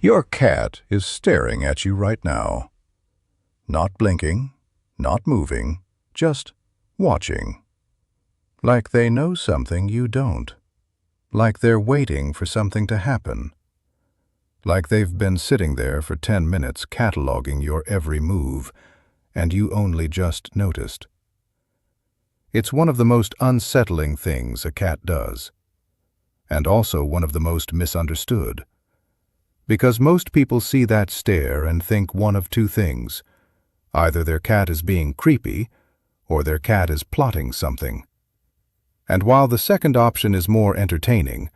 Your cat is staring at you right now. Not blinking, not moving, just watching. Like they know something you don't. Like they're waiting for something to happen. Like they've been sitting there for 10 minutes cataloging your every move, and you only just noticed. It's one of the most unsettling things a cat does, and also one of the most misunderstood. Because most people see that stare and think one of two things. Either their cat is being creepy, or their cat is plotting something. And while the second option is more entertaining,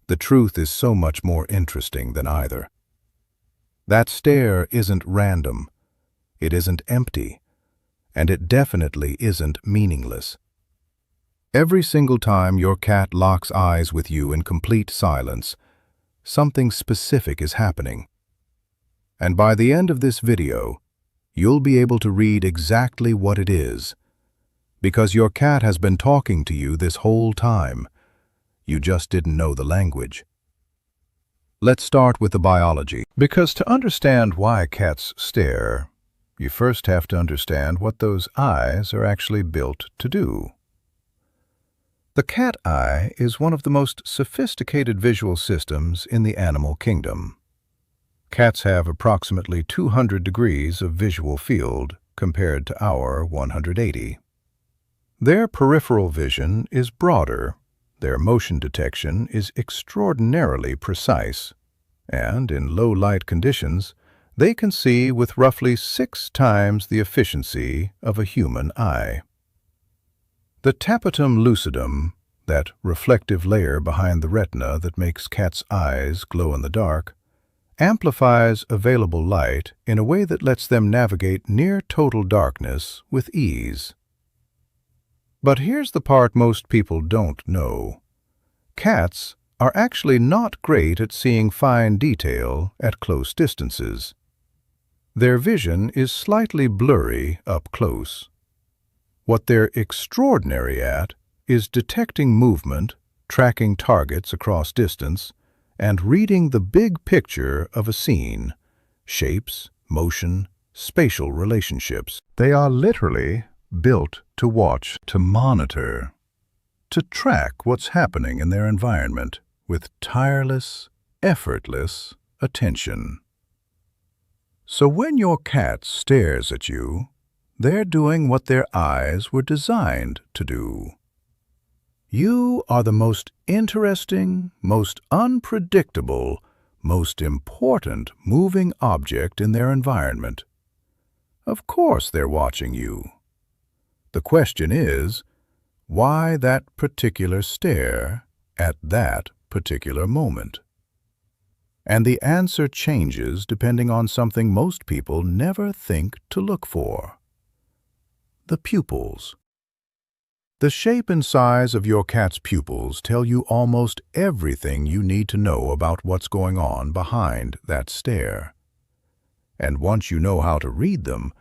the truth is so much more interesting than either. That stare isn't random, it isn't empty, and it definitely isn't meaningless. Every single time your cat locks eyes with you in complete silence, something specific is happening. And by the end of this video, you'll be able to read exactly what it is, because your cat has been talking to you this whole time. You just didn't know the language. Let's start with the biology. Because to understand why cats stare, you first have to understand what those eyes are actually built to do. The cat eye is one of the most sophisticated visual systems in the animal kingdom. Cats have approximately 200 degrees of visual field compared to our 180. Their peripheral vision is broader, their motion detection is extraordinarily precise, and in low-light conditions, they can see with roughly 6 times the efficiency of a human eye. The tapetum lucidum, that reflective layer behind the retina that makes cats' eyes glow in the dark, amplifies available light in a way that lets them navigate near total darkness with ease. But here's the part most people don't know. Cats are actually not great at seeing fine detail at close distances. Their vision is slightly blurry up close. What they're extraordinary at is detecting movement, tracking targets across distance, and reading the big picture of a scene, shapes, motion, spatial relationships. They are literally built to watch, to monitor, to track what's happening in their environment with tireless, effortless attention. So when your cat stares at you, they're doing what their eyes were designed to do. You are the most interesting, most unpredictable, most important moving object in their environment. Of course they're watching you. The question is, why that particular stare at that particular moment? And the answer changes depending on something most people never think to look for. The pupils. The shape and size of your cat's pupils tell you almost everything you need to know about what's going on behind that stare. And once you know how to read them,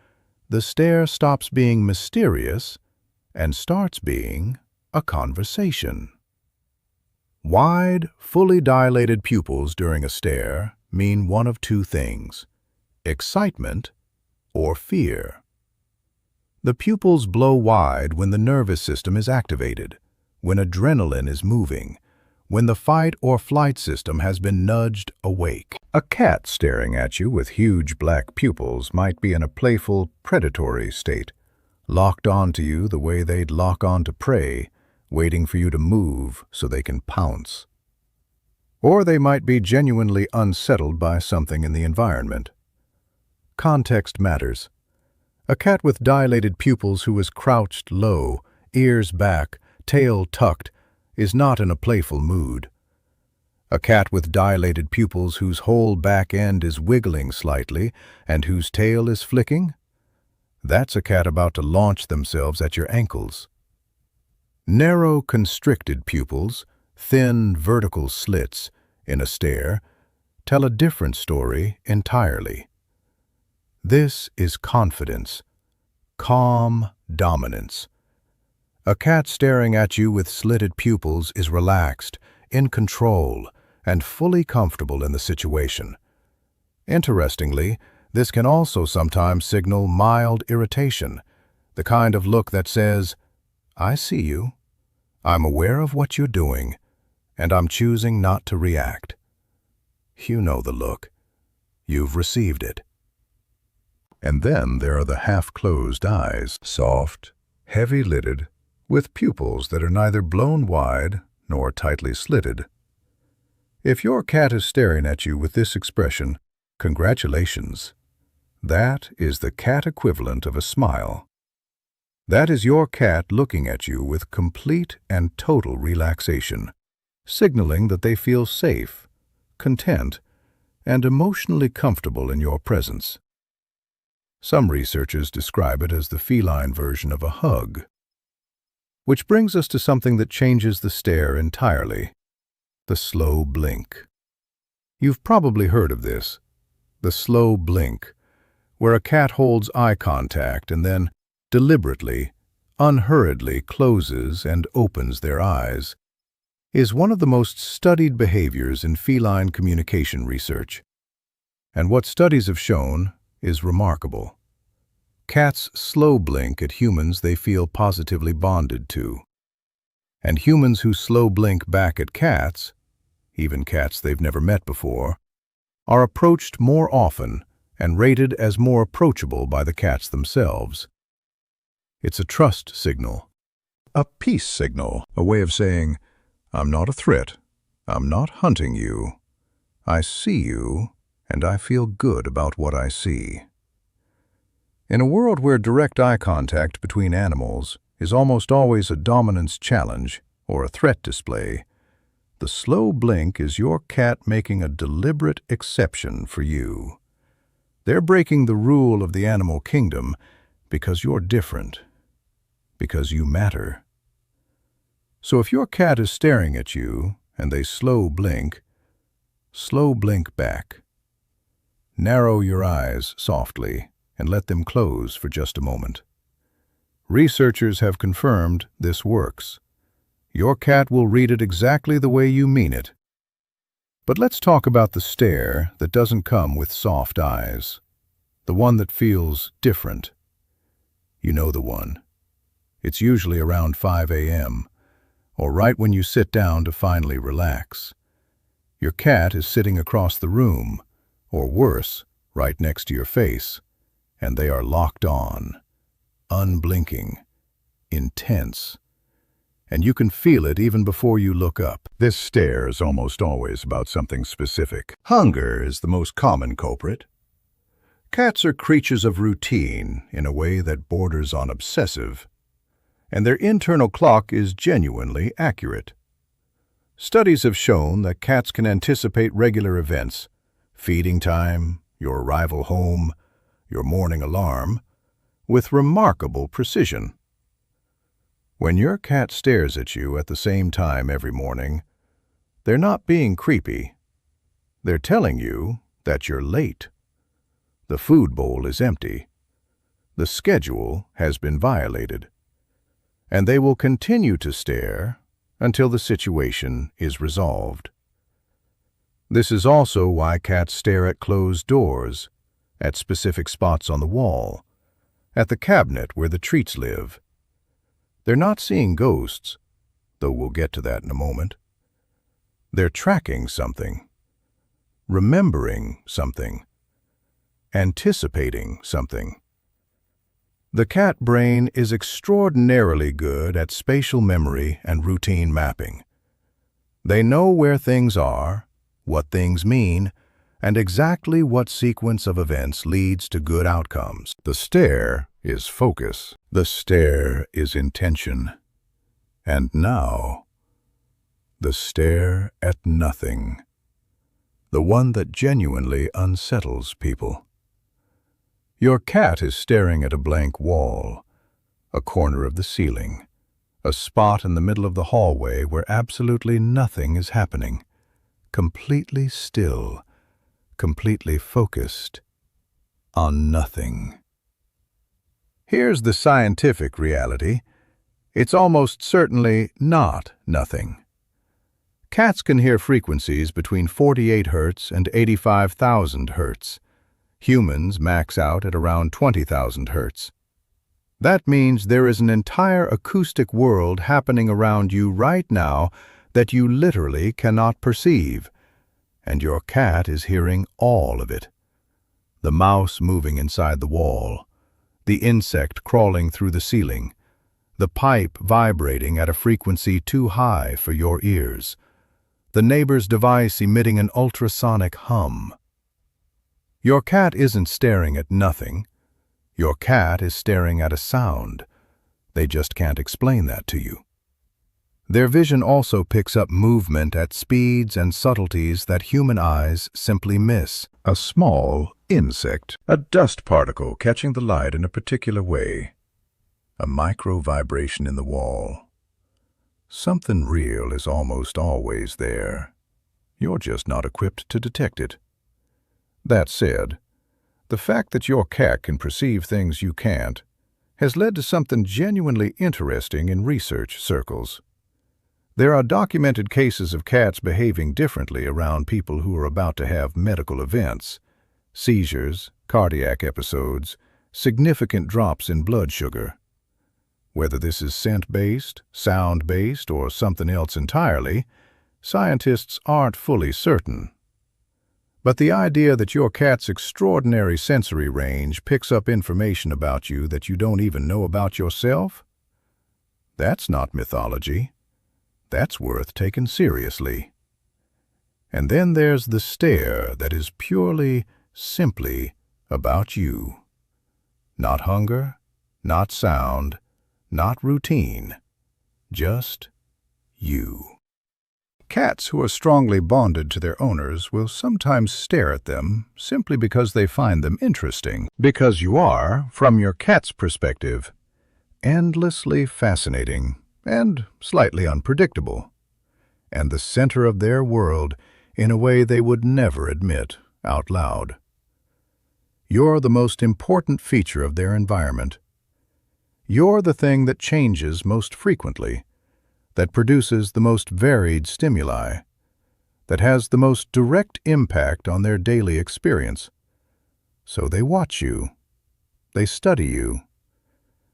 the stare stops being mysterious and starts being a conversation. Wide, fully dilated pupils during a stare mean one of two things: excitement or fear. The pupils blow wide when the nervous system is activated, when adrenaline is moving, when the fight or flight system has been nudged awake. A cat staring at you with huge black pupils might be in a playful, predatory state, locked onto you the way they'd lock onto prey, waiting for you to move so they can pounce. Or they might be genuinely unsettled by something in the environment. Context matters. A cat with dilated pupils who is crouched low, ears back, tail tucked, is not in a playful mood. A cat with dilated pupils whose whole back end is wiggling slightly and whose tail is flicking, that's a cat about to launch themselves at your ankles. Narrow, constricted pupils, thin, vertical slits in a stare, tell a different story entirely. This is confidence, calm dominance. A cat staring at you with slitted pupils is relaxed, in control, and fully comfortable in the situation. Interestingly, this can also sometimes signal mild irritation, the kind of look that says, "I see you, I'm aware of what you're doing, and I'm choosing not to react." You know the look. You've received it. And then there are the half-closed eyes, soft, heavy-lidded, with pupils that are neither blown wide nor tightly slitted. If your cat is staring at you with this expression, congratulations. That is the cat equivalent of a smile. That is your cat looking at you with complete and total relaxation, signaling that they feel safe, content, and emotionally comfortable in your presence. Some researchers describe it as the feline version of a hug. Which brings us to something that changes the stare entirely: the slow blink. You've probably heard of this, the slow blink, where a cat holds eye contact and then deliberately, unhurriedly closes and opens their eyes, is one of the most studied behaviors in feline communication research. And what studies have shown is remarkable. Cats slow blink at humans they feel positively bonded to. And humans who slow blink back at cats, even cats they've never met before, are approached more often and rated as more approachable by the cats themselves. It's a trust signal, a peace signal, a way of saying, "I'm not a threat, I'm not hunting you, I see you, and I feel good about what I see." In a world where direct eye contact between animals is almost always a dominance challenge or a threat display, the slow blink is your cat making a deliberate exception for you. They're breaking the rule of the animal kingdom because you're different, because you matter. So if your cat is staring at you and they slow blink back. Narrow your eyes softly and let them close for just a moment. Researchers have confirmed this works. Your cat will read it exactly the way you mean it. But let's talk about the stare that doesn't come with soft eyes, the one that feels different. You know the one. It's usually around 5 a.m., or right when you sit down to finally relax. Your cat is sitting across the room, or worse, right next to your face, and they are locked on, unblinking, intense. And you can feel it even before you look up. This stare is almost always about something specific. Hunger is the most common culprit. Cats are creatures of routine in a way that borders on obsessive, and their internal clock is genuinely accurate. Studies have shown that cats can anticipate regular events, feeding time, your arrival home, your morning alarm, with remarkable precision. When your cat stares at you at the same time every morning, they're not being creepy. They're telling you that you're late. The food bowl is empty. The schedule has been violated. And they will continue to stare until the situation is resolved. This is also why cats stare at closed doors, at specific spots on the wall, at the cabinet where the treats live. They're not seeing ghosts, though we'll get to that in a moment. They're tracking something, remembering something, anticipating something. The cat brain is extraordinarily good at spatial memory and routine mapping. They know where things are, what things mean, and exactly what sequence of events leads to good outcomes. The stare is focus. The stare is intention. And now, the stare at nothing. The one that genuinely unsettles people. Your cat is staring at a blank wall, a corner of the ceiling, a spot in the middle of the hallway where absolutely nothing is happening, completely still, completely focused on nothing. Here's the scientific reality. It's almost certainly not nothing. Cats can hear frequencies between 48 Hz and 85,000 Hz. Humans max out at around 20,000 Hz. That means there is an entire acoustic world happening around you right now that you literally cannot perceive, and your cat is hearing all of it. The mouse moving inside the wall, the insect crawling through the ceiling, the pipe vibrating at a frequency too high for your ears, the neighbor's device emitting an ultrasonic hum. Your cat isn't staring at nothing. Your cat is staring at a sound. They just can't explain that to you. Their vision also picks up movement at speeds and subtleties that human eyes simply miss. A small insect, a dust particle catching the light in a particular way, a micro vibration in the wall. Something real is almost always there. You're just not equipped to detect it. That said, the fact that your cat can perceive things you can't has led to something genuinely interesting in research circles. There are documented cases of cats behaving differently around people who are about to have medical events, seizures, cardiac episodes, significant drops in blood sugar. Whether this is scent-based, sound-based, or something else entirely, scientists aren't fully certain. But the idea that your cat's extraordinary sensory range picks up information about you that you don't even know about yourself? That's not mythology. That's worth taking seriously. And then there's the stare that is purely, simply about you. Not hunger, not sound, not routine, just you. Cats who are strongly bonded to their owners will sometimes stare at them simply because they find them interesting. Because you are, from your cat's perspective, endlessly fascinating and slightly unpredictable, and the center of their world in a way they would never admit out loud. You're the most important feature of their environment. You're the thing that changes most frequently, that produces the most varied stimuli, that has the most direct impact on their daily experience. So they watch you. They study you.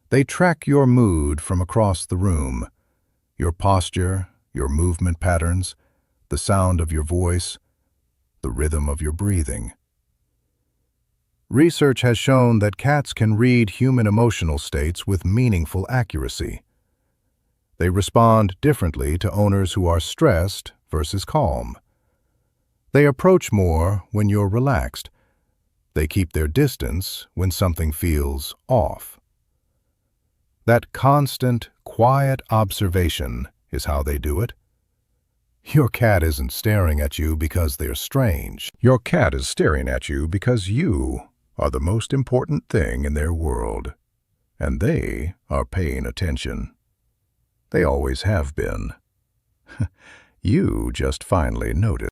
They track your mood from across the room, your posture, your movement patterns, the sound of your voice, the rhythm of your breathing. Research has shown that cats can read human emotional states with meaningful accuracy. They respond differently to owners who are stressed versus calm. They approach more when you're relaxed. They keep their distance when something feels off. That constant, quiet observation is how they do it. Your cat isn't staring at you because they're strange. Your cat is staring at you because you are the most important thing in their world, and they are paying attention. They always have been. You just finally noticed.